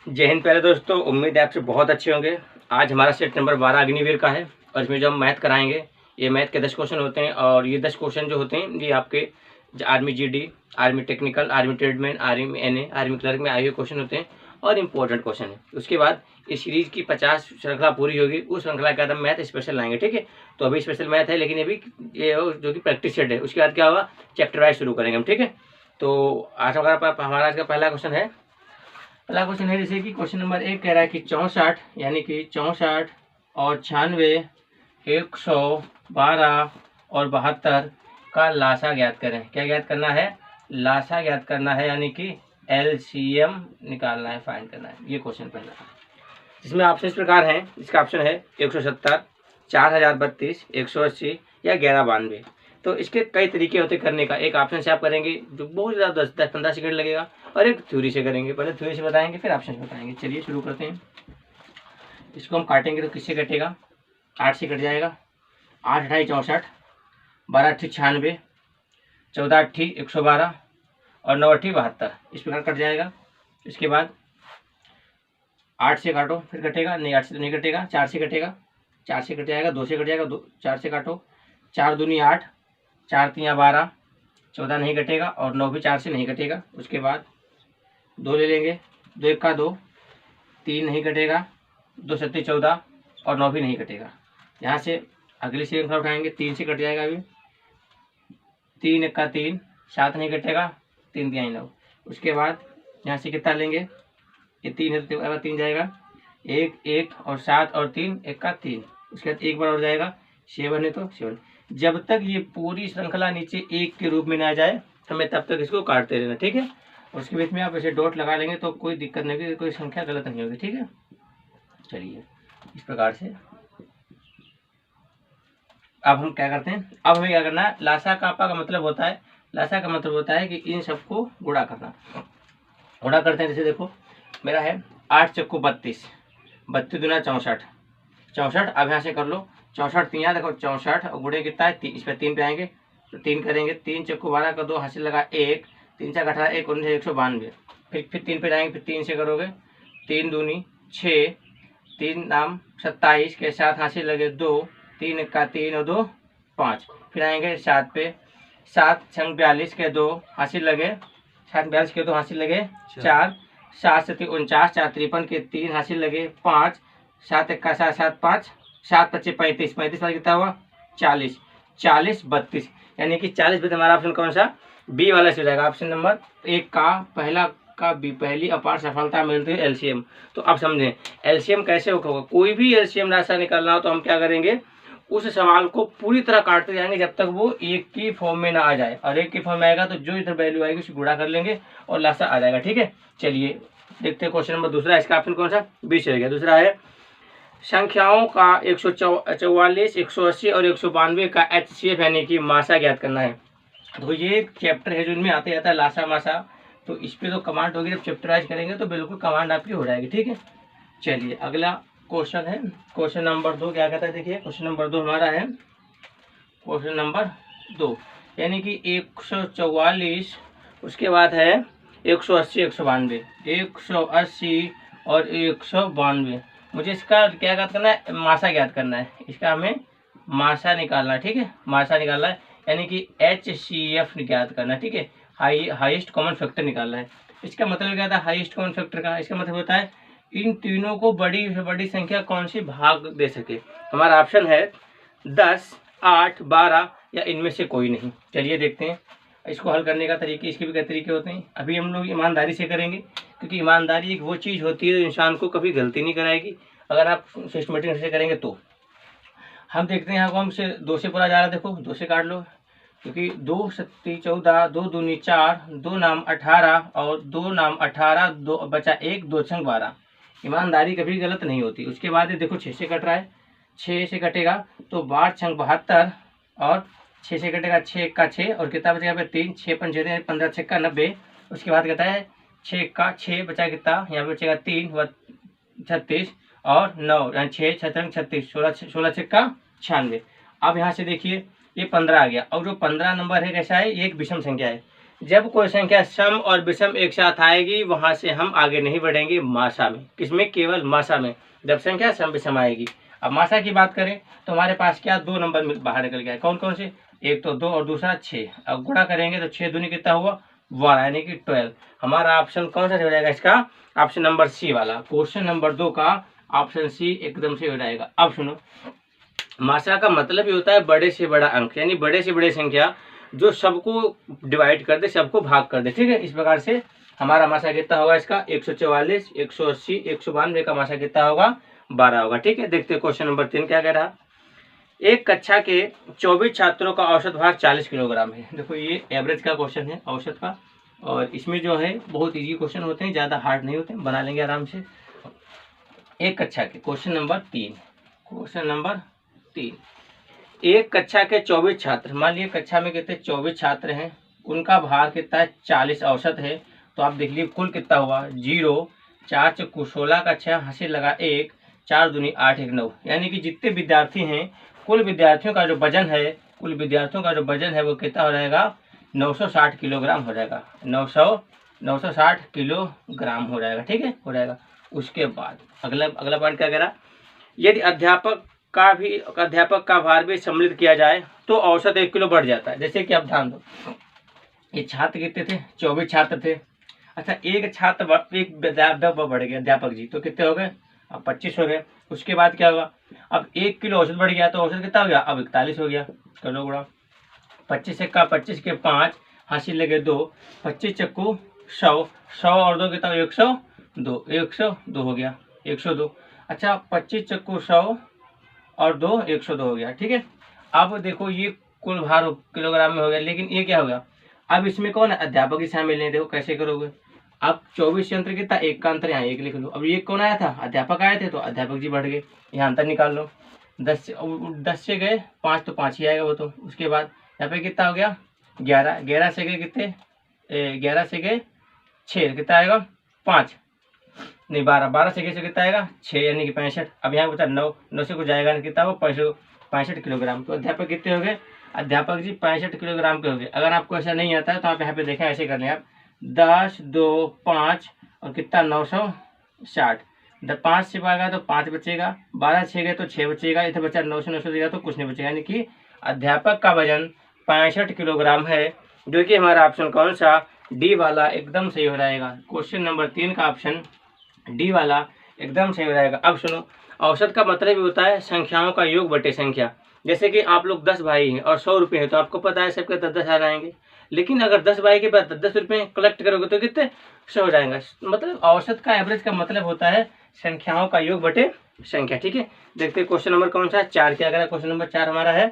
जय हिंद प्यारे दोस्तों, उम्मीद है आपसे बहुत अच्छे होंगे। आज हमारा सेट नंबर 12 अग्निवीर का है और इसमें जो हम मैथ कराएंगे, ये मैथ के 10 क्वेश्चन होते हैं और ये 10 क्वेश्चन जो होते हैं ये आपके army GD, army technical, army tradesman, army NA, army clerk में आए हुए क्वेश्चन होते हैं और इम्पोर्टेंट क्वेश्चन है। उसके बाद इस सीरीज की 50 श्रृंखला पूरी होगी, उस श्रृंखला के बाद हम मैथ स्पेशल लाएंगे। ठीक है, तो अभी स्पेशल मैथ है लेकिन अभी ये जो कि प्रैक्टिस सेट है, उसके बाद क्या होगा, चैप्टर वाइज शुरू करेंगे हम। ठीक है, तो आज हमारा आज का पहला क्वेश्चन है। पहला क्वेश्चन है जैसे कि क्वेश्चन नंबर 1 कह रहा है कि 64 यानी कि 64 और 96, 112 और 72 का लासा ज्ञात करें। क्या ज्ञात करना है? लासा ज्ञात करना है, यानी कि एलसीएम निकालना है, फाइंड करना है। ये क्वेश्चन पहला है, जिसमें ऑप्शन इस प्रकार हैं। इसका ऑप्शन है 170, 4032, 180 या 1192। तो इसके कई तरीके होते करने का। एक ऑप्शन से आप करेंगे जो बहुत ज़्यादा 10-15 सेकंड लगेगा, और एक थ्योरी से करेंगे। पहले थ्योरी से बताएंगे फिर ऑप्शन बताएंगे। चलिए शुरू करते हैं। इसको हम काटेंगे तो किससे कटेगा? 8 से कट जाएगा। 8 अठाई 64, 12 अट्ठी 96, 14 अट्ठी 112 और 9 अट्ठी 72। इस प्रकार कट जाएगा। इसके बाद 8 से काटो फिर कटेगा, नहीं 8 से तो नहीं कटेगा, 4 से कटेगा, 4 से कट जाएगा, 2 से कट जाएगा, 4 से काटो, 4 दूनी 8, 4 तियाँ 12, 14 नहीं कटेगा और 9 भी 4 से नहीं कटेगा। उसके बाद 2 ले लेंगे, 2 1 का 2, 3 नहीं कटेगा, 2 सत्ती 14 और 9 भी नहीं कटेगा। यहाँ से अगली श्रृंखला उठाएंगे, 3 से कट जाएगा अभी, 3 1 का 3, 7 नहीं कटेगा, 3 तिहाई 9। उसके बाद यहाँ से कितना लेंगे, ये 3 है तो अगर 3 जाएगा, 1 1 और 7 और 3, 1 का 3। उसके बाद एक बार और जाएगा, 7 है तो 7। जब तक ये पूरी श्रृंखला नीचे 1 के रूप में ना जाए हमें तब तक इसको काटते रहना। ठीक है, उसके बीच में आप ऐसे डॉट लगा लेंगे तो कोई दिक्कत नहीं होगी, कोई संख्या गलत नहीं होगी। ठीक है, चलिए इस प्रकार से अब हम क्या करते हैं। अब हमें क्या करना है, लासा कापा का मतलब होता है, लासा का मतलब होता है कि इन सबको गुणा करना। गुणा करते हैं, जैसे देखो मेरा है 8 चक्कू 32, 32 दूना 64, 64। अब यहाँ से कर लो 64 तिया, देखो 64 और गुणे कितना है, इस पर 3 पे आएंगे तो 3 करेंगे, 3 चक्कू 12 का 2 हासिल लगा 1, 3 से 18, 1 19 192। फिर 3 पे जाएंगे, फिर 3 से करोगे, 3 दूनी 6, 3 नाम 27 के साथ हासिल लगे 2, 3 1 का 3 और 2 5। फिर आएंगे 7 पे, 7 छंग 42 के 2 हासिल लगे, 7 42 के 2 हासिल लगे 4, 7 से 49, 4 53 के 3 हासिल लगे 5, 7 1 का 7 7 5, 7 25 35, 35 वाला कितना हुआ 40, 40 32, यानी कि 40 32। हमारा ऑप्शन कौन सा? बी वाला से हो जाएगा। ऑप्शन नंबर 1 का पहला का बी, पहली अपार सफलता मिलती है एलसीएम। तो अब समझें एलसीएम कैसे होगा। कोई भी एलसीएम राशि निकालना हो तो हम क्या करेंगे, उस सवाल को पूरी तरह काटते जाएंगे जब तक वो एक की फॉर्म में ना आ जाए, और एक की फॉर्म में आएगा तो जो इधर वैल्यू आएगी उसे गुणा कर लेंगे और लासा आ जाएगा। ठीक है, चलिए देखते हैं क्वेश्चन नंबर दूसरा। इसका ऑप्शन कौन सा? बी से गया। दूसरा है संख्याओं का 144, 180 और 192 का HCF यानी कि मासा ज्ञात करना है। तो ये चैप्टर है जो इनमें आते जाता है, लासा मासा। तो इस पर तो कमांड होगी, जब चैप्टराइज करेंगे तो बिल्कुल कमांड आपकी हो जाएगी। ठीक है, चलिए अगला क्वेश्चन है क्वेश्चन नंबर 2। क्या कहता है, देखिए क्वेश्चन नंबर 2 हमारा है, क्वेश्चन नंबर 2 यानी कि 144, उसके बाद है 180, 192, 180 और 192। मुझे इसका क्या ज्ञात करना है? मासा ज्ञात करना है। इसका हमें मासा निकालना है। ठीक है, मासा निकालना है यानी कि HCF ज्ञात करना है। ठीक है, हाईएस्ट कॉमन फैक्टर निकालना है। इसका मतलब क्या था हाईएस्ट कॉमन फैक्टर का? इसका मतलब होता है इन तीनों को बड़ी से बड़ी संख्या कौन सी भाग दे सके। हमारा ऑप्शन है 10, 8, 12 या इनमें से कोई नहीं। चलिए देखते हैं इसको हल करने का तरीके। इसके भी कई तरीके होते हैं। अभी हम लोग ईमानदारी से करेंगे, क्योंकि ईमानदारी एक वो चीज़ होती है जो इंसान को कभी गलती नहीं कराएगी अगर आप सिस्टमेटिक से करेंगे तो। हम देखते हैं यहाँ को हमसे 2 से पूरा जा रहा है, देखो 2 से काट लो, क्योंकि 2 सत्ती 14, 2 दूनी 4, 2 नाम 18 और 2 नाम 18, 2 बचा 1, 2 छंग 12। ईमानदारी कभी गलत नहीं होती। उसके बाद ये देखो 6 से कट रहा है, 6 से कटेगा तो 12 छंग 72 और 6 से कटेगा 6 1 का 6 और कितना बचेगा पे 3, 6 5 15 6 का 90। उसके बाद कहता है 6 का 6 बचा कितना, यहाँ पे बचेगा 3 व 36 और 9, यानी 6 6 36, 16 6 का 96। अब यहाँ से देखिए ये 15 आ गया, और जो 15 नंबर है कैसा है, ये एक विषम संख्या है। जब कोई संख्या सम और विषम एक साथ आएगी वहां से हम आगे नहीं बढ़ेंगे मासा में। किसमें? केवल मासा में, जब संख्या सम विषम आएगी। अब मासा की बात करें तो हमारे पास क्या 2 नंबर बाहर निकल गया। कौन कौन से? एक तो 2 और दूसरा 6। अब गुणा करेंगे तो 6 दूनी कितना हुआ? 12 यानी कि 12। हमारा ऑप्शन कौन सा हो जाएगा इसका? ऑप्शन नंबर सी वाला। क्वेश्चन नंबर 2 का ऑप्शन सी एकदम से हो जाएगा। अब सुनो, मासा का मतलब ही होता है बड़े से बड़ा अंक, यानी बड़े से बड़े संख्या जो सबको डिवाइड कर दे, सबको भाग कर दे। ठीक है, इस प्रकार से हमारा मासा कितना होगा इसका? 144, 180, 192 का मासा कितना होगा? 12 होगा। ठीक है, देखते हैं क्वेश्चन नंबर 3 क्या कह रहा। एक कक्षा के 24 छात्रों का औसत भार 40 किलोग्राम है। देखो ये एवरेज का क्वेश्चन है, औसत का, और इसमें जो है बहुत इजी क्वेश्चन होते हैं, ज़्यादा हार्ड नहीं होते, बना लेंगे आराम से। एक कक्षा के क्वेश्चन नंबर 3 एक कक्षा के 24 छात्र, मान लीजिए कक्षा में कितने 24 छात्र हैं, उनका भार कितना है? 40 औसत है। तो आप देख लीजिए कुल कितना हुआ? 0, 4 चक्कू 16 का 6 हंसी लगा 1, 4 दूनी 8, 1 9, यानी कि जितने विद्यार्थी हैं कुल विद्यार्थियों का जो वजन है, वो कितना हो जाएगा? 960 किलोग्राम हो जाएगा। 960 किलोग्राम हो जाएगा। ठीक है, हो जाएगा। उसके बाद अगला पॉइंट क्या कह रहा? यदि अध्यापक का भार भी सम्मिलित किया जाए तो औसत 1 किलो बढ़ जाता है। जैसे कि आप ध्यान दो, ये छात्र कितने थे? 24 छात्र थे। अच्छा, एक अध्यापक बढ़ गया, अध्यापक जी, तो कितने हो गए? अब 25 हो गए। उसके बाद क्या होगा? अब 1 किलो औसत बढ़ गया, तो औसत कितना हो गया? अब 41 हो गया। कर लो गुणा, 25 का 25 के 5 हासिल लगे 2, 25 चक्कू 100, 100 और 2 कितना? 102, 102 हो गया, 102। अच्छा, 25 चक्कू 100 और 2, 102 हो गया। ठीक है, अब देखो ये कुल भार किलोग्राम में हो गया, लेकिन ये क्या हो गया? अब इसमें कौन है? अध्यापक ही शामिल नहीं। देखो कैसे करोगे? अब 24 से अंतर कितना? 1 का अंतर, यहाँ 1 लिख लो। अब ये कौन आया था? अध्यापक आए थे, तो अध्यापक जी बढ़ गए, यहाँ अंतर निकाल लो। 10 से गए 5, तो 5 ही आएगा वो तो। उसके बाद यहाँ पे कितना हो गया? 11, 11 से गए कितने? 11 से गए 6, कितना आएगा? 5 नहीं 12, 12 से कैसे कितना आएगा? 6, यानी कि 65। अब यहाँ बचा 9, 9 से कुछ जाएगा नहीं, कितना? वो 65 किलोग्राम। तो अध्यापक कितने हो गए? अध्यापक जी 65 किलोग्राम के हो गए। अगर आपको ऐसा नहीं आता है तो आप यहाँ पे देखें, ऐसे कर लें आप, 10, 2, 5 और कितना? 960। 5 से भागा तो 5 बचेगा, 12 से गए तो 6 बचेगा, इधर बचा 9 से 9 से देगा तो कुछ नहीं बचेगा, यानी कि अध्यापक का वजन 65 किलोग्राम है, जो कि हमारा ऑप्शन कौन सा? डी वाला एकदम सही हो जाएगा। क्वेश्चन नंबर 3 का ऑप्शन डी वाला एकदम सही हो जाएगा। अब सुनो, औसत का मतलब भी होता है संख्याओं का योग बटे संख्या। जैसे कि आप लोग 10 भाई हैं और 100 रुपये हैं, तो आपको पता है सबके 10-10 आ जाएंगे, लेकिन अगर 10 भाई के पास 10 रुपये कलेक्ट करोगे तो कितने? 100 हो जाएगा। मतलब औसत का, एवरेज का मतलब होता है संख्याओं का योग बटे संख्या। ठीक है, देखते हैं क्वेश्चन नंबर कौन सा है? 4 क्या करा? क्वेश्चन नंबर 4 हमारा है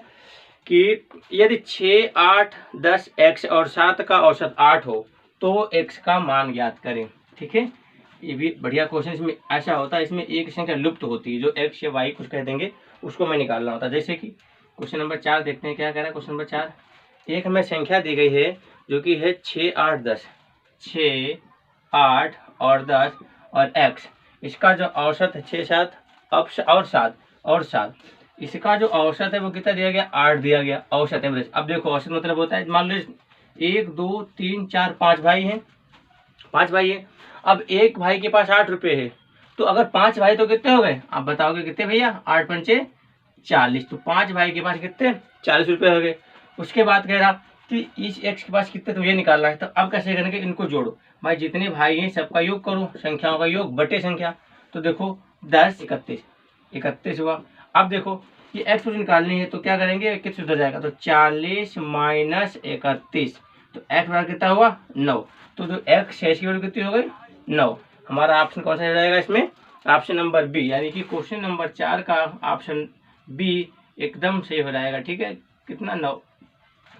कि यदि 6, 8, 10 x और 7 का औसत 8 हो तो x का मान ज्ञात करें। ठीक है, ये भी बढ़िया क्वेश्चन। इसमें ऐसा होता है, इसमें एक संख्या लुप्त होती है, जो x या y कुछ कह देंगे उसको मैं निकालना होता है। जैसे कि क्वेश्चन नंबर 4 देखते हैं क्या कह रहा है। क्वेश्चन नंबर 4, एक हमें संख्या दी गई है जो कि है 6, 8, 10, 6, 8 और 10 और x, इसका जो औसत है 6, 7 और 7, इसका जो औसत है वो कितना दिया गया? 8 दिया गया, औसत एवरेज। अब देखो औसत मतलब होता है, मान लो 1, 2, 3, 4, 5 भाई हैं, 5 भाई हैं। अब एक भाई के पास 8 रुपये है, तो अगर 5 भाई तो कितने हो गए? आप बताओगे कितने भैया? 8 पंचे 40, तो 5 भाई के पास कितने? 40 रुपये हो गए। उसके बाद कह रहा कि इस x के पास कितने, तो ये निकालना है। तो अब कैसे करेंगे? इनको जोड़ो भाई, जितने भाई हैं सबका योग करो, संख्याओं का योग बटे संख्या। तो देखो 10, 31 हुआ। अब देखो ये x निकालनी है, तो क्या करेंगे? किस सुधर जाएगा, तो 40 माइनस 31, तो x बराबर कितना हुआ? 9। तो जो x है इसकी वैल्यू कितनी हो गई? 9। हमारा ऑप्शन कौन सा हो जाएगा इसमें? ऑप्शन नंबर बी, यानी कि क्वेश्चन नंबर 4 का ऑप्शन बी एकदम सही हो जाएगा। ठीक है, कितना? 9।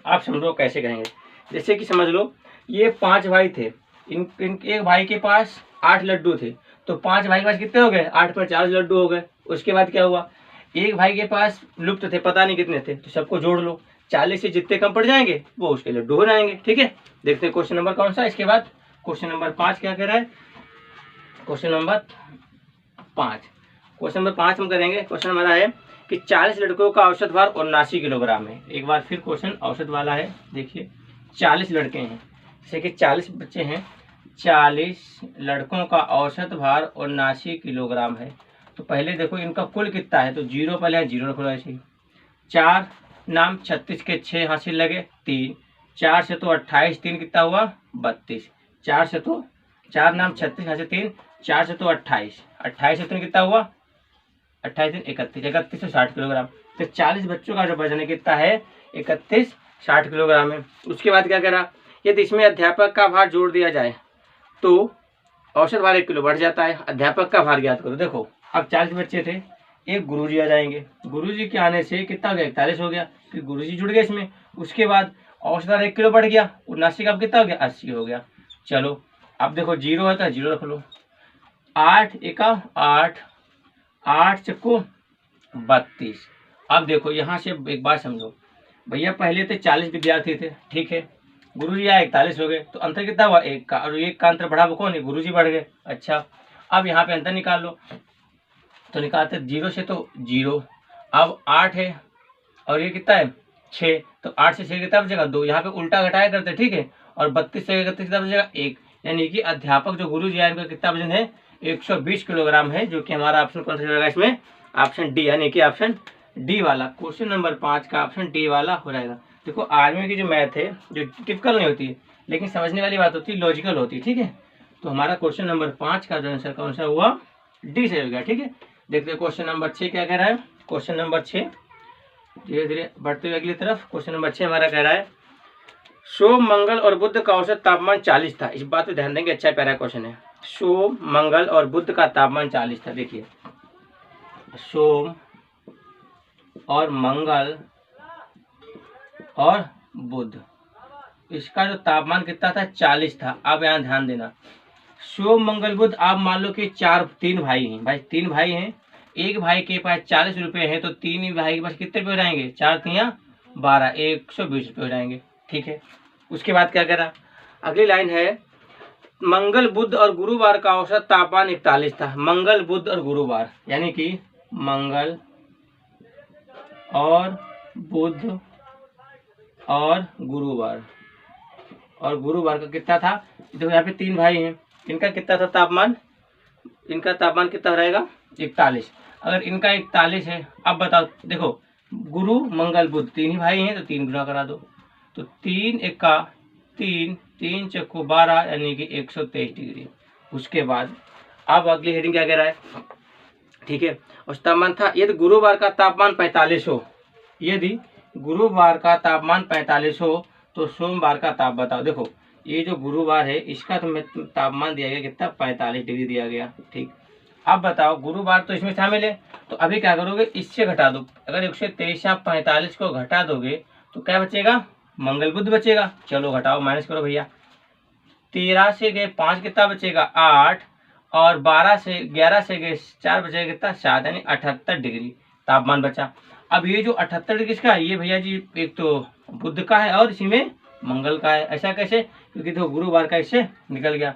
आप समझो कैसे कहेंगे, जैसे कि समझ लो ये 5 भाई थे, इन एक भाई के पास 8 लड्डू थे, तो 5 भाई के पास कितने हो गए? 8 पर 40 लड्डू हो गए। उसके बाद क्या हुआ? एक भाई के पास लुप्त थे, पता नहीं कितने थे, तो सबको जोड़ लो, 40 से जितने कम पड़ जाएंगे वो उसके लड्डू हो जाएंगे। ठीक है, देखते हैं क्वेश्चन नंबर कौन सा। इसके बाद क्वेश्चन नंबर 5 क्या कह रहा है? क्वेश्चन नंबर 5 हम करेंगे। क्वेश्चन हमारा है कि 40 लड़कों का औसत भार 79 किलोग्राम है। एक बार फिर क्वेश्चन औसत वाला है। देखिए 40 लड़के हैं, जैसे कि 40 बच्चे हैं, 40 लड़कों का औसत भार 79 किलोग्राम है। तो पहले देखो इनका कुल कितना है, तो जीरो पहले है, जीरो रख लो ऐसे ही। 4 नाम 36 के 6 हासिल लगे 3, 4 से तो 28, 3 कितना हुआ 32, 4 से तो 4 नाम 36 हासिल 3, 4 से तो 28, 28 से 3 कितना हुआ 28, 3 31, 31 से 60 किलोग्राम। तो 40 बच्चों का जो वजन है कितना है 31 60 किलोग्राम है। उसके बाद क्या करा, यदि इसमें अध्यापक का भार जोड़ दिया जाए तो औसत भार 1 किलो बढ़ जाता है। अध्यापक का भार ज्ञात करो। देखो अब 40 बच्चे थे, एक गुरुजी आ जाएंगे, गुरुजी के आने से कितना हो गया 41 हो गया, फिर गुरुजी जुड़ गए इसमें। उसके बाद औसत भार 1 किलो बढ़ गया, 79 का अब कितना हो गया 80 हो गया। चलो अब देखो जीरो है तो जीरो रख लो, 8 एका 8, 8 चक्को 32। अब देखो यहाँ से एक बार समझो, भैया पहले थे 40 विद्यार्थी थे, ठीक है, गुरुजी आए 41 हो गए, तो अंतर कितना हुआ 1 का, और 1 का अंतर बढ़ा वो कौन है गुरुजी बढ़ गए। अच्छा अब यहाँ पे अंतर निकाल लो, तो निकालते 0 से तो 0, अब 8 है और ये कितना है 6, तो 8 से 6 कितना बचेगा 2, यहाँ पे उल्टा घटाया करते ठीक है, और 32 से 31 कितना बचेगा 1, यानी कि अध्यापक जो गुरुजी आए उनका कितना वजन है 120 किलोग्राम है, जो कि हमारा ऑप्शन कौन सा रहेगा इसमें, ऑप्शन डी, यानी कि ऑप्शन डी वाला। क्वेश्चन नंबर 5 का ऑप्शन डी वाला हो जाएगा। देखो आर्मी की जो मैथ है जो टिपिकल नहीं होती लेकिन समझने वाली बात होती है, लॉजिकल होती है, ठीक है। तो हमारा क्वेश्चन नंबर 5 का जो आंसर कौन सा हुआ, डी से हो गया, ठीक है। देखते क्वेश्चन नंबर 6 क्या कह रहा है। क्वेश्चन नंबर 6 धीरे धीरे बढ़ते हुए अगली तरफ। क्वेश्चन नंबर 6 हमारा कह रहा है सोम मंगल और बुध का औसत तापमान 40 था। इस बात पे ध्यान देंगे, अच्छा प्यारा क्वेश्चन है। सोम मंगल और बुध का तापमान 40 था। देखिए सोम और मंगल और बुध, इसका जो तापमान कितना था 40 था। अब यहाँ ध्यान देना, सोम मंगल बुध, आप मान लो कि 3 भाई हैं, भाई 3 भाई हैं, एक भाई के पास 40 रुपये हैं, तो 3 भाई के पास कितने रुपये हो जाएंगे 4 3 12, 120 रुपये हो जाएंगे, ठीक है। उसके बाद क्या करा, अगली लाइन है मंगल बुध और गुरुवार का औसत तापमान 41 था। मंगल बुध और गुरुवार, यानी कि मंगल और बुध और गुरुवार, और गुरुवार का कितना था, देखो यहाँ पे 3 भाई हैं, इनका कितना था तापमान, इनका तापमान कितना रहेगा 41। अगर इनका 41 है, अब बताओ देखो गुरु मंगल बुध 3 ही भाई हैं, तो 3 गुना करा दो, तो 3 एका 3, 3 चक्को 12, यानी कि 123 डिग्री। उसके बाद अब अगली हेडिंग क्या कह रहा है, ठीक है। और तापमान था, यदि गुरुवार का तापमान 45 हो, यदि गुरुवार का तापमान 45 हो तो सोमवार का ताप बताओ। देखो ये जो गुरुवार है इसका तुम्हें तापमान दिया गया कितना 45 डिग्री दिया गया, ठीक। अब बताओ गुरुवार तो इसमें शामिल है, तो अभी क्या करोगे इससे घटा दो। अगर 123 आप 45 को घटा दोगे तो क्या बचेगा, मंगल बुध बचेगा। चलो घटाओ, माइनस करो भैया, 13 से गए 5 कितना बचेगा 8, और 12 से 11 से गए 4 बचेगा कितना 7, यानी 78 डिग्री तापमान बचा। अब ये जो 78 डिग्री किसका है, ये भैया जी एक तो बुध का है और इसी में मंगल का है। ऐसा कैसे, क्योंकि तो गुरुवार का इससे निकल गया।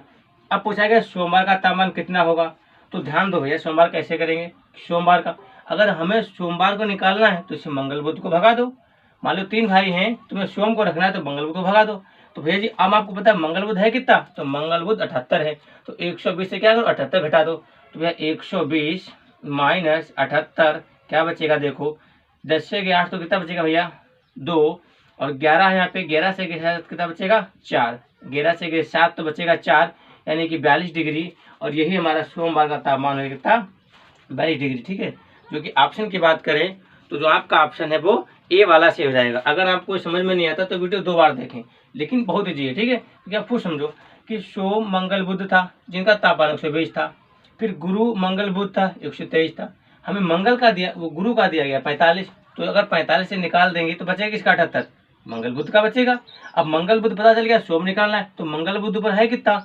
अब पूछा गया सोमवार का तापमान कितना होगा, तो ध्यान दो भैया सोमवार कैसे करेंगे। सोमवार का अगर हमें सोमवार को निकालना है तो इसे मंगल बुध को भगा दो। मान लो 3 भाई हैं, तुम्हें सोम को रखना है तो मंगल बुध को भगा दो। तो भैया जी अब आपको पता है मंगल बुध है कितना, तो मंगल बुध 78 है, तो 120 से क्या करो 78 घटा दो, तो भैया 120 माइनस 78 क्या बचेगा, देखो 10 से 8 तो कितना बचेगा भैया 2, और 11 है यहाँ पे, 11 से 7 कितना बचेगा 4, 11 से 7 तो बचेगा 4, यानी कि 42 डिग्री। और यही हमारा सोमवार का तापमान है कितना 42 डिग्री, ठीक है। जो कि ऑप्शन की बात करें तो जो आपका ऑप्शन है वो ए वाला से हो जाएगा। अगर आपको समझ में नहीं आता तो वीडियो 2 बार देखें, लेकिन बहुत ईजी है, ठीक है। क्योंकि आप खुद समझो कि सोम मंगल बुध था जिनका तापमान 120 था, फिर गुरु मंगल बुध था 123 था, हमें मंगल का दिया वो गुरु का दिया गया 45, तो अगर 45 से निकाल देंगे तो बचेगा किसका 78, मंगल बुध का बचेगा। अब मंगल बुध पता चल गया, सोम निकालना है, तो मंगल बुध पर है कितना,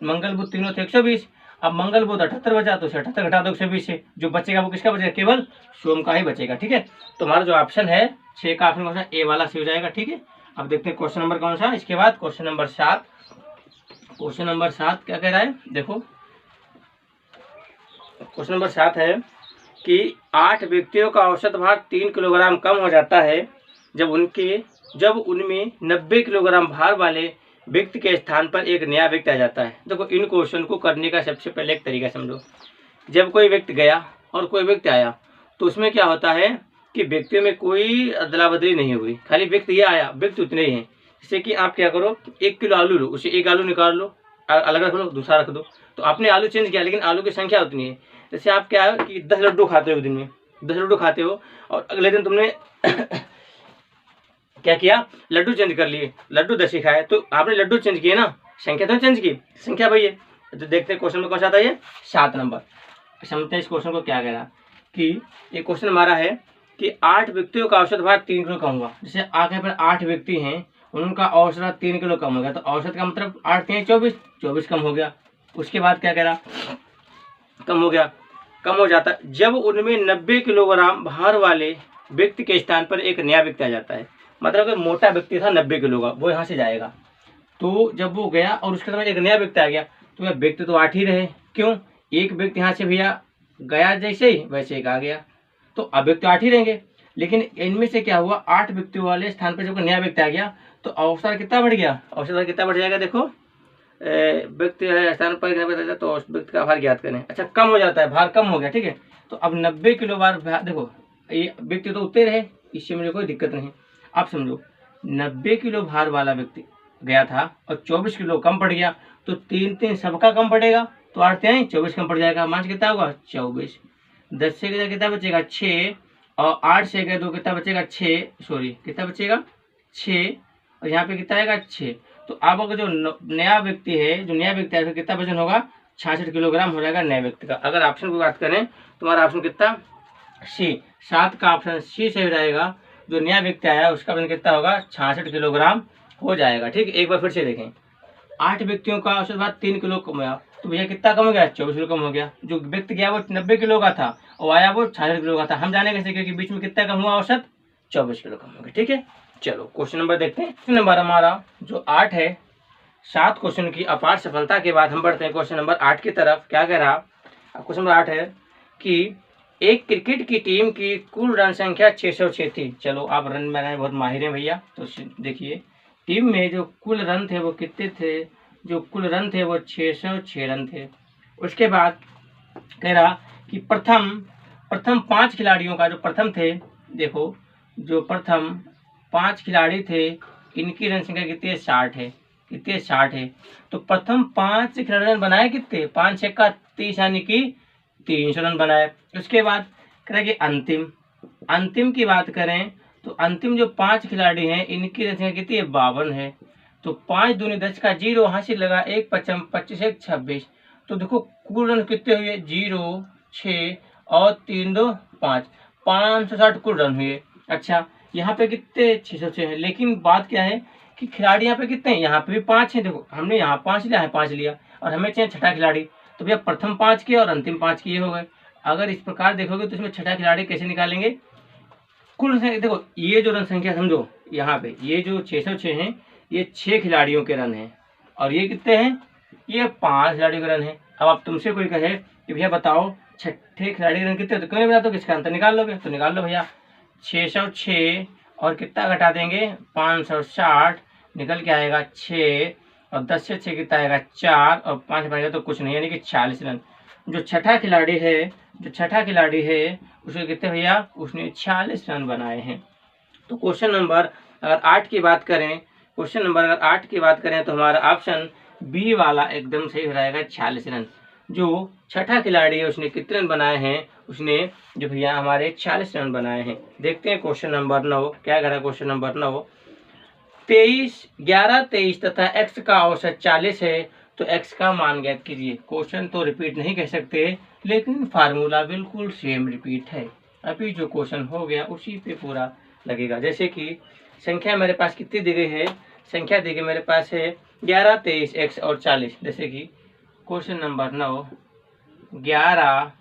मंगल बुध तीनों थे 120, अब मंगल बुध 78 बचा, तो 78 घटा दो 120 से, जो बचेगा वो किसका बचेगा, केवल सोम का ही बचेगा, ठीक है। तो हमारा जो ऑप्शन है 6 का ऑप्शन कौन सा, ए वाला से हो जाएगा, ठीक है। अब देखते हैं क्वेश्चन नंबर कौन सा, इसके बाद क्वेश्चन नंबर 7। क्वेश्चन नंबर 7 क्या कह रहा है, देखो क्वेश्चन नंबर 7 है कि 8 व्यक्तियों का औसत भार 3 किलोग्राम कम हो जाता है जब उनमें 90 किलोग्राम भार वाले व्यक्ति के स्थान पर एक नया व्यक्ति आ जाता है। देखो इन क्वेश्चन को करने का सबसे पहले एक तरीका समझो। जब कोई व्यक्ति गया और कोई व्यक्ति आया तो उसमें क्या होता है कि व्यक्तियों में कोई अदला बदली नहीं हुई, खाली व्यक्ति ये आया, व्यक्ति उतने ही हैं। जैसे कि आप क्या करो, 1 किलो आलू लो, उसे 1 आलू निकाल लो, अलग रख लो, दूसरा रख दो, तो आपने आलू चेंज किया लेकिन आलू की संख्या उतनी है। जैसे आप क्या है कि 10 लड्डू खाते हो दिन में, 10 लड्डू खाते हो और अगले दिन तुमने क्या किया, लड्डू चेंज कर लिए, लड्डू 10 ही खाए, तो आपने लड्डू चेंज किए ना, संख्या तो चेंज की, संख्या वही है। तो देखते हैं क्वेश्चन में कौन सा आता है, ये 7 नंबर। समझते हैं इस क्वेश्चन को क्या कह रहा कि ये क्वेश्चन हमारा है कि 8 व्यक्तियों का औसत भार 3 किलो कम हुआ। जैसे आगे पर 8 व्यक्ति हैं, उनका औसत 3 किलो कम हो गया, तो औसत का मतलब 8 3 24 कम हो गया। उसके बाद क्या कह रहा, कम हो गया, कम हो जाता जब उनमें 90 किलोग्राम भार वाले व्यक्ति के स्थान पर एक नया व्यक्ति आ जाता है। मतलब अगर मोटा व्यक्ति था 90 किलो का, वो यहाँ से जाएगा, तो जब वो गया और उसके समय एक नया व्यक्ति आ गया तो वह व्यक्ति तो 8 ही रहे। क्यों, एक व्यक्ति यहाँ से भैया गया जैसे ही वैसे एक आ गया, तो अब व्यक्ति 8 ही रहेंगे। लेकिन इनमें से क्या हुआ, 8 व्यक्ति वाले स्थान पर जब नया व्यक्ति आ गया तो अवसर कितना बढ़ गया, अवसर कितना बढ़ जाएगा, देखो व्यक्ति स्थान पर तो उस व्यक्ति का भार ज्ञात करें। अच्छा, कम हो जाता है, भार कम हो गया, ठीक है। तो अब 90 किलो भार, देखो ये व्यक्ति तो उतने रहे, इससे मुझे कोई दिक्कत नहीं। आप समझो 90 किलो भार वाला व्यक्ति गया था और 24 किलो कम पड़ गया, तो 3 सबका कम पड़ेगा, तो 8 3 24 कम पड़ जाएगा, मान कितना होगा 24। 10 से कितना बचेगा 6, और 8 से गए 2 कितना बचेगा 6, सॉरी कितना बचेगा 6, और यहाँ पे कितना आएगा 6। तो अब अगर जो नया व्यक्ति है, जो नया व्यक्ति है कितना वजन होगा, 66 किलोग्राम हो जाएगा नए व्यक्ति का। अगर ऑप्शन की बात करें तो हमारा ऑप्शन कितना, सी, 7 का ऑप्शन सी सही रहेगा। जो नया व्यक्ति आया उसका वजन कितना होगा, 66 किलोग्राम हो जाएगा। ठीक है, एक बार फिर से देखें, 8 व्यक्तियों का औसत भार 3 किलो कम हुआ, तो भैया कितना कम हो गया, 24 किलो कम हो गया। जो व्यक्ति गया वो 90 किलो का था और आया वो 66 किलो का था। हम जाने कैसे, क्योंकि बीच में कितना कम हुआ, औसत 24 किलो कम हो गया। ठीक है, चलो क्वेश्चन नंबर देखते हैं। क्वेश्चन नंबर हमारा जो 8 है, 7 क्वेश्चन की अपार सफलता के बाद हम बढ़ते हैं क्वेश्चन नंबर 8 की तरफ। क्या कह रहा, क्वेश्चन नंबर 8 है कि एक क्रिकेट की टीम की कुल रन संख्या 606 थी। चलो आप रन बनाने बहुत माहिर हैं भैया, तो देखिए टीम में जो कुल रन थे वो कितने थे, जो कुल रन थे वो 606 रन थे। उसके बाद कह रहा कि प्रथम 5 खिलाड़ियों का, जो प्रथम थे, देखो जो प्रथम 5 खिलाड़ी थे इनकी रन संख्या कितनी है, 60 है, कितने 60 है। तो प्रथम 5 खिलाड़ी रन बनाए कितने, 5 6 30 यानी कि 300 रन बनाए। उसके बाद करेंगे अंतिम की बात करें तो अंतिम जो 5 खिलाड़ी हैं इनकी रन संख्या कितनी है, 52 है। तो 5 दूनी 10 का 0 हासिल लगा, 1 5 25 1 26। तो देखो कुल रन कितने हुए, 0 6 और 3 2 5, 560 कुल रन हुए। अच्छा, यहाँ पे कितने 606 है, लेकिन बात क्या है कि खिलाड़ी यहाँ पे कितने हैं, यहाँ पे भी 5 हैं। देखो हमने यहाँ 5 लिया है, 5 लिया और हमें चाहिए छठा खिलाड़ी, तो भैया प्रथम 5 के और अंतिम 5 के हो गए। अगर इस प्रकार देखोगे तो इसमें छठा खिलाड़ी कैसे निकालेंगे, कुल देखो ये जो रन संख्या समझो, यहाँ पे ये जो 606 हैं ये 6 खिलाड़ियों के रन हैं, और ये कितने हैं, ये 5 खिलाड़ियों के रन हैं। अब आप तुमसे कोई कहे कि भैया बताओ छठे खिलाड़ी के रन कितने, तो क्यों नहीं बताते, किसका अंतर निकाल लोगे, तो निकाल लो भैया। 606 और कितना घटा देंगे, 560, निकल के आएगा 6, और 10 से 6 कितना आएगा 4, और 5 बनेगा तो कुछ नहीं, यानी कि 40 रन। जो छठा खिलाड़ी है उसके कितने भैया, उसने 40 रन बनाए हैं। तो क्वेश्चन नंबर अगर 8 की बात करें, तो हमारा ऑप्शन बी वाला एकदम सही हो जाएगा, 40 रन। जो छठा खिलाड़ी है उसने कितने रन बनाए हैं, उसने जो भैया हमारे 40 रन बनाए हैं। देखते हैं क्वेश्चन नंबर 9 क्या कह रहा है। क्वेश्चन नंबर 9, 23 तथा x का औसत 40 है, तो x का मान ज्ञात कीजिए। क्वेश्चन तो रिपीट नहीं कह सकते, लेकिन फार्मूला बिल्कुल सेम रिपीट है। अभी जो क्वेश्चन हो गया उसी पे पूरा लगेगा। जैसे कि संख्या मेरे पास कितनी दी गई है, संख्या दी गई मेरे पास है 11 23 x और 40। जैसे कि क्वेश्चन नंबर 9, 11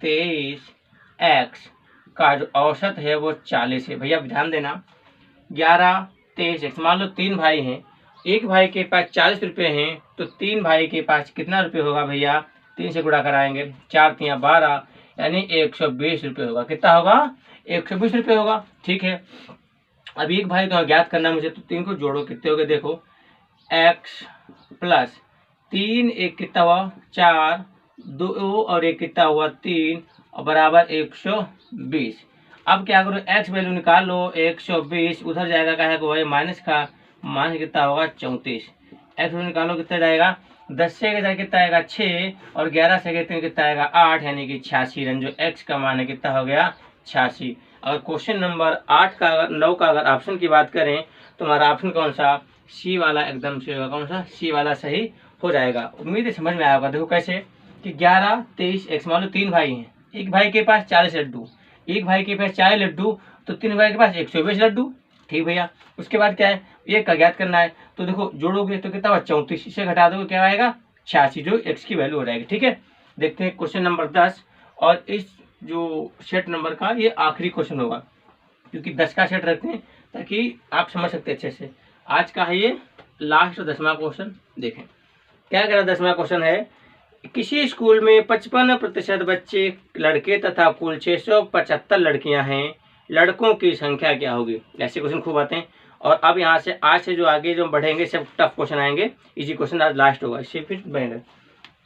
23 x का जो औसत है वो 40 है। भैया ध्यान देना, 11 23 x, मान लो 3 भाई हैं, एक भाई के पास 40 रुपये हैं, तो 3 भाई के पास कितना रुपये होगा भैया, 3 से गुणा कराएंगे, 4 3 12, यानी 120 रुपये होगा। कितना होगा, 120 रुपये होगा। ठीक है, अब एक भाई तो ज्ञात करना मुझे, तो 3 को जोड़ो कितने हो गए, देखो एक्स प्लस 3 एक कितना हुआ 4, 2 और 1 कितना हुआ 3 और बराबर 120। अब क्या करो एक्स वैल्यू निकाल लो 120, उधर जाएगा क्या है वही माइनस का, माइनस कितना होगा 34। एक्स वैल्यू निकालो कितना जाएगा 10 से कितना आएगा 6 और 11 से कितना आएगा 8 यानी कि 86 रन। जो एक्स का मान है कितना हो गया 86। अगर क्वेश्चन नंबर 8 का 9 का अगर ऑप्शन की बात करें तो हमारा ऑप्शन कौन सा सी वाला एकदम से होगा, कौन सा सी वाला सही हो जाएगा। उम्मीद है समझ में आया होगा। देखो कैसे कि 11 23 एक्स मान लो 3 भाई हैं, एक भाई के पास 40 लड्डू, एक भाई के पास 40 लड्डू, तो 3 भाई के पास 120 लड्डू। ठीक भैया, उसके बाद क्या है एक का ज्ञात करना है, तो देखो जोड़ोगे तो कितना 34, इसे घटा दोगे क्या आएगा 86, जो एक्स की वैल्यू हो जाएगी। ठीक है, देखते हैं क्वेश्चन नंबर 10 और इस जो सेट नंबर का ये आखिरी क्वेश्चन होगा, क्योंकि 10 का सेट रखते हैं ताकि आप समझ सकते अच्छे से। आज का है ये लास्ट 10वां क्वेश्चन। देखें क्या कह रहा 10वां क्वेश्चन है, किसी स्कूल में 55% बच्चे लड़के तथा कुल 675 लड़कियां हैं, लड़कों की संख्या क्या होगी। ऐसे क्वेश्चन खूब आते हैं। और अब यहाँ से आज से जो आगे जो बढ़ेंगे सब टफ क्वेश्चन आएंगे, इजी क्वेश्चन आज लास्ट होगा, इससे फिर बढ़ेंगे।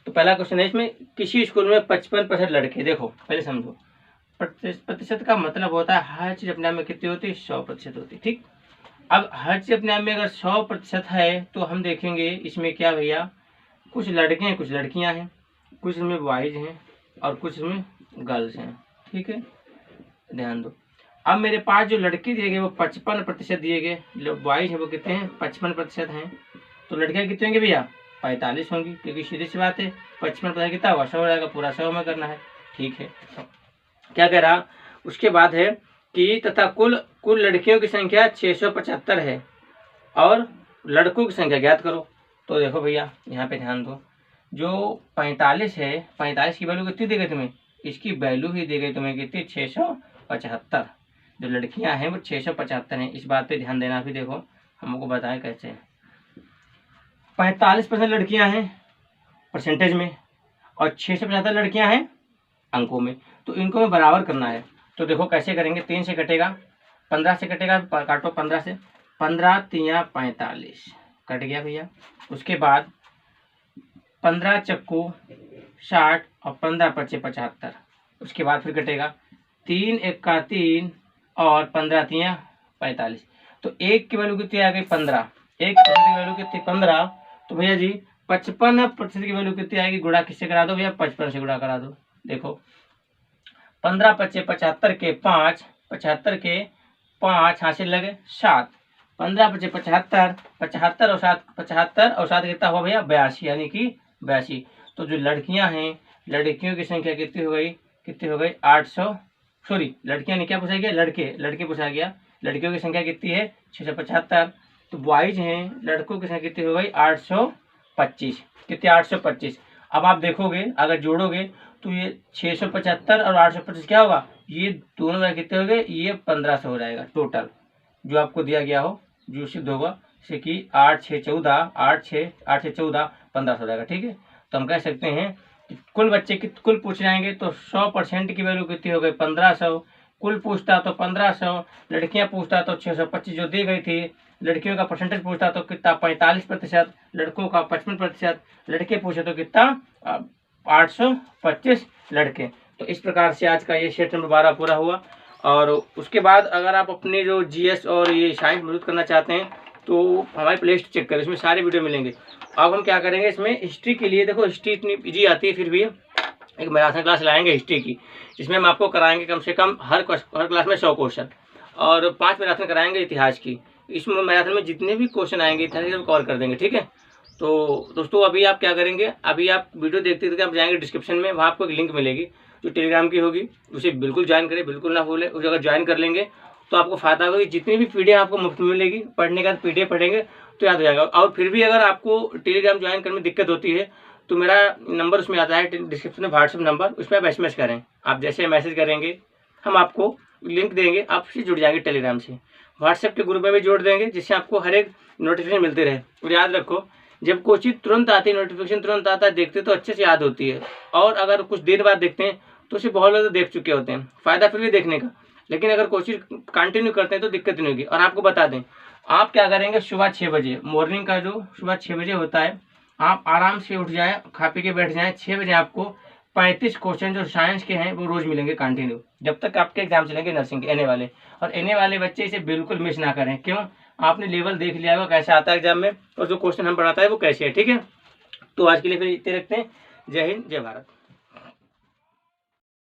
तो पहला क्वेश्चन है इसमें, किसी स्कूल में 55% लड़के, देखो पहले समझो प्रतिशत का मतलब होता है हर चीज अपने आप में कितनी होती है 100% होती है। ठीक, अब हर चीज अपने आप में अगर 100% है तो हम देखेंगे इसमें क्या भैया कुछ लड़के हैं कुछ लड़कियां हैं, कुछ इसमें बॉयज हैं और कुछ इसमें गर्ल्स हैं। ठीक है, ध्यान दो। अब मेरे पास जो लड़के दिए गए वो 55% दिए गए, जो बॉयज हैं वो कितने हैं 55% हैं, तो लड़कियां कितने होंगे भैया 45 होंगी, क्योंकि सीधी सी बात है 55% कितना होगा 100 हो जाएगा, पूरा 100 में करना है। ठीक है, क्या कह रहा उसके बाद है कि तथा कुल लड़कियों की संख्या 675 है और लड़कों की संख्या ज्ञात करो। तो देखो भैया यहाँ पे ध्यान दो, जो 45 है 45 की वैल्यू कितनी दी गई तुम्हें, इसकी वैल्यू ही दी गई तुम्हें कितनी 675। जो लड़कियां हैं वो 675 हैं, इस बात पे ध्यान देना। भी देखो हमको बताएं कैसे 45% लड़कियां हैं परसेंटेज में और 675 लड़कियां हैं अंकों में, तो इनको में बराबर करना है। तो देखो कैसे करेंगे, 3 से कटेगा 15 से कटेगा, काटो 15 से, 15 3 45 कट गया भैया। उसके बाद 15 चक्कू 60 और 15 पच्चे 75, उसके बाद फिर कटेगा 3 1 का 3 और 15 3 45। तो एक की वैल्यू कितनी आ गई 15, 1% की वैल्यू कितनी 15, तो भैया जी 55% की वैल्यू कितनी आएगी, गुणा किससे करा दो भैया 55 से गुणा करा दो। देखो 15 पच्चे 75 के 5, 75 के 5 हासिल लगे 7, 15 पच्चे 75, 75 और 7, 75 और 7 कितना हुआ भैया 82, यानी कि 82। तो जो लड़कियां हैं लड़कियों की संख्या कितनी हो गई 800, सॉरी लड़कियां नहीं क्या पूछा गया लड़के पूछा गया, लड़कियों की संख्या कितनी है 675। तो बॉयज हैं लड़कों की संख्या कितनी हो गई 825, कितने 825। अब आप देखोगे अगर जोड़ोगे तो ये 675 और 825 क्या होगा, ये दोनों में कितने हो गए, ये 1500 हो जाएगा टोटल जो आपको दिया गया हो, जो सिद्ध होगा जैसे कि 8 6 14 8 6 14 1500 हो जाएगा। ठीक है, तो हम कह सकते हैं कि कुल बच्चे की कुल पूछ जाएंगे तो 100% की वैल्यू कितनी हो गई 1500, कुल पूछता तो 1500, लड़कियां पूछता तो 625 जो दी गई थी, लड़कियों का परसेंटेज पूछता तो कितना 45%, लड़कों का 55%, लड़के पूछे तो कितना 825 लड़के। तो इस प्रकार से आज का ये सेट नंबर 12 पूरा हुआ। और उसके बाद अगर आप अपनी जो जीएस और ये साइंस मदद करना चाहते हैं तो हमारे प्ले स्टोर चेक करें, इसमें सारे वीडियो मिलेंगे। अब हम क्या करेंगे इसमें हिस्ट्री के लिए, देखो हिस्ट्री इतनी इजी आती है, फिर भी एक मैराथन क्लास लाएंगे हिस्ट्री की, जिसमें हम आपको कराएंगे कम से कम हर क्लास में 100 क्वेश्चन और 5 मैराथन कराएंगे इतिहास की। इसमें मैराथन में जितने भी क्वेश्चन आएंगे इतिहास को कवर कर देंगे। ठीक है, तो दोस्तों अभी आप क्या करेंगे, अभी आप वीडियो देखते देखते आप जाएंगे डिस्क्रिप्शन में, वहाँ आपको एक लिंक मिलेगी जो टेलीग्राम की होगी, उसे बिल्कुल ज्वाइन करें, बिल्कुल ना भूलें। उसे अगर ज्वाइन कर लेंगे तो आपको फायदा होगा कि जितनी भी पीडीएफ आपको मुफ्त में मिलेगी, पढ़ने का पीडीएफ पढ़ेंगे तो याद हो जाएगा। और फिर भी अगर आपको टेलीग्राम ज्वाइन करने में दिक्कत होती है तो मेरा नंबर उसमें आता है डिस्क्रिप्शन में, व्हाट्सएप नंबर, उस पर आप SMS करें। आप जैसे मैसेज करेंगे हम आपको लिंक देंगे, आप उससे जुड़ जाएंगे टेलीग्राम से, व्हाट्सएप के ग्रुप में भी जोड़ देंगे, जिससे आपको हर एक नोटिफिकेशन मिलते रहे। और याद रखो जब कोई चीज़ तुरंत आती है, नोटिफिकेशन तुरंत आता है, देखते तो अच्छे से याद होती है, और अगर कुछ देर बाद देखते हैं तो उसे बहुत लोग देख चुके होते हैं, फ़ायदा फिर भी देखने का। लेकिन अगर कोई चीज़ कंटिन्यू करते हैं तो दिक्कत नहीं होगी। और आपको बता दें आप क्या करेंगे, सुबह 6 बजे मॉर्निंग का जो सुबह 6 बजे होता है, आप आराम से उठ जाए, खा पी के बैठ जाएं। 6 बजे आपको 35 क्वेश्चन जो साइंस के हैं वो रोज मिलेंगे कंटिन्यू, जब तक आपके एग्जाम चलेंगे नर्सिंग के एनए वाले। और एनए वाले बच्चे इसे बिल्कुल मिस ना करें। क्यों, आपने लेवल देख लिया होगा कैसे आता है एग्जाम में, और जो क्वेश्चन हम पढ़ाता है वो कैसे है। ठीक है, तो आज के लिए फिर इतने रखते हैं। जय हिंद, जय भारत।